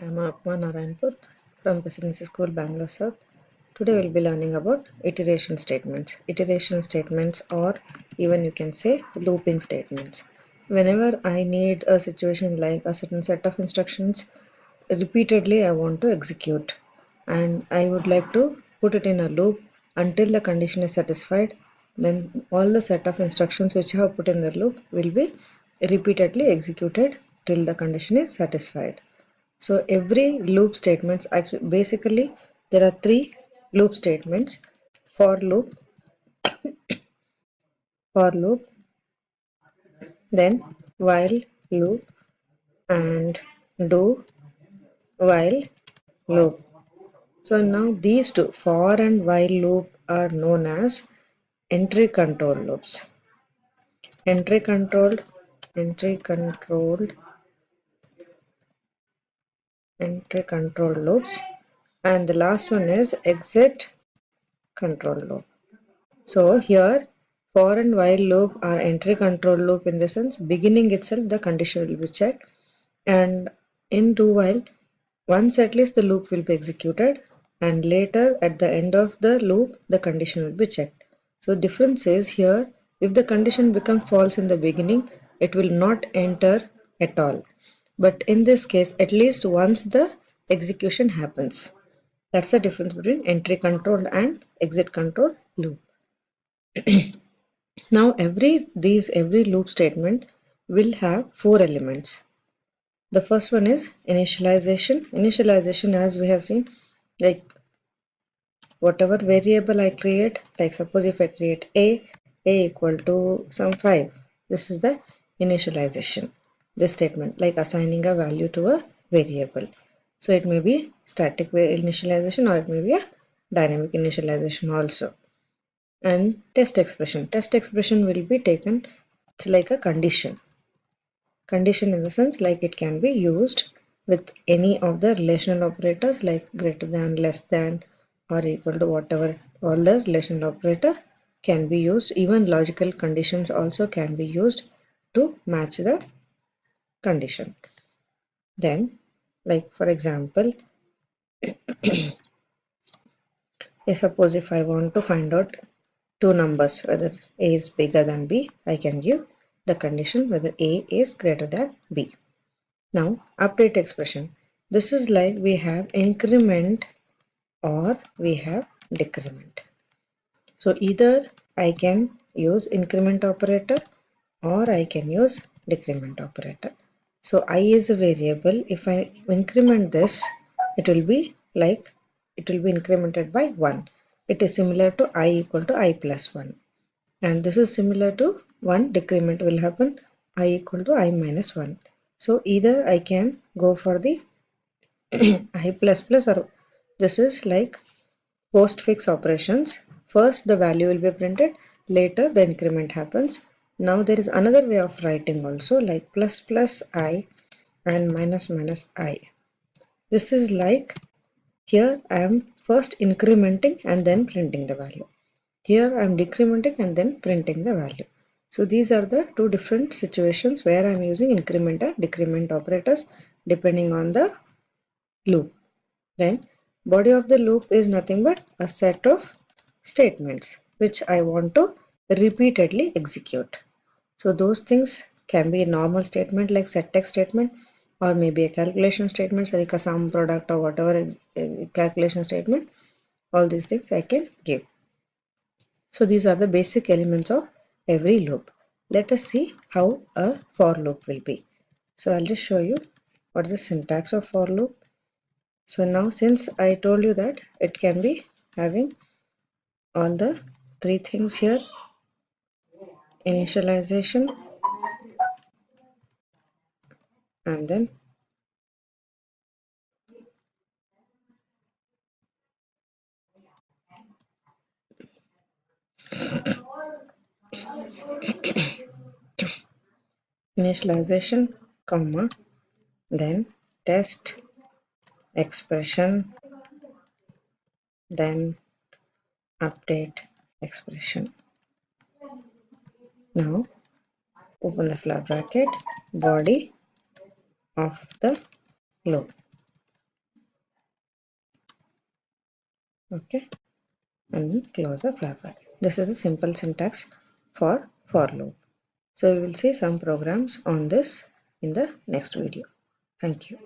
I'm Apma Narayanpur from Presidency School, Bangalore South. Today we'll be learning about iteration statements. Iteration statements, or even you can say looping statements. Whenever I need a situation like a certain set of instructions, repeatedly I want to execute, and I would like to put it in a loop until the condition is satisfied. Then all the set of instructions which I have put in the loop will be repeatedly executed till the condition is satisfied. So every loop statements, actually basically there are three loop statements: for loop, then while loop, and do while loop. So now these two, for and while loop, are known as entry control loops. Entry controlled, entry controlled, entry control loops, and the last one is exit control loop. So here for and while loop are entry control loop, in the sense beginning itself the condition will be checked, and in do while once at least the loop will be executed, and later at the end of the loop the condition will be checked. So difference is here, if the condition becomes false in the beginning, it will not enter at all, but in this case at least once the execution happens. That's the difference between entry control and exit control loop. Now every loop statement will have four elements. The first one is initialization. Initialization, as we have seen, like whatever variable I create, like suppose if I create a equal to some 5, this is the initialization. This statement, like assigning a value to a variable. So it may be static initialization, or it may be a dynamic initialization also. And test expression will be taken, it's like a condition in the sense like it can be used with any of the relational operators, like greater than, less than, or equal to, whatever all the relational operator can be used. Even logical conditions also can be used to match the condition. Then, like for example, suppose if I want to find out two numbers, whether a is bigger than b, I can give the condition whether a is greater than b. Now update expression. This is like we have increment or we have decrement. So either I can use increment operator or I can use decrement operator. So I is a variable. If I increment this, it will be like it will be incremented by 1. It is similar to I equal to I plus 1. And this is similar to 1 decrement will happen I equal to I minus 1. So either I can go for the I plus plus, or this is like postfix operations. First the value will be printed, later the increment happens. Now there is another way of writing also, like plus plus I and minus minus I. This is like, here I am first incrementing and then printing the value. Here I am decrementing and then printing the value. So these are the two different situations where I am using increment and decrement operators depending on the loop. Then body of the loop is nothing but a set of statements which I want to repeatedly execute. So those things can be a normal statement like set text statement, or maybe a calculation statement like a sum product or whatever is a calculation statement. All these things I can give. So these are the basic elements of every loop. Let us see how a for loop will be. So I'll just show you what is the syntax of for loop. So now since I told you that it can be having all the three things here: initialization, and then initialization, comma, then test expression, then update expression. Now open the flat bracket, body of the loop. Okay, and then close the flag bracket. This is a simple syntax for loop. So we will see some programs on this in the next video. Thank you.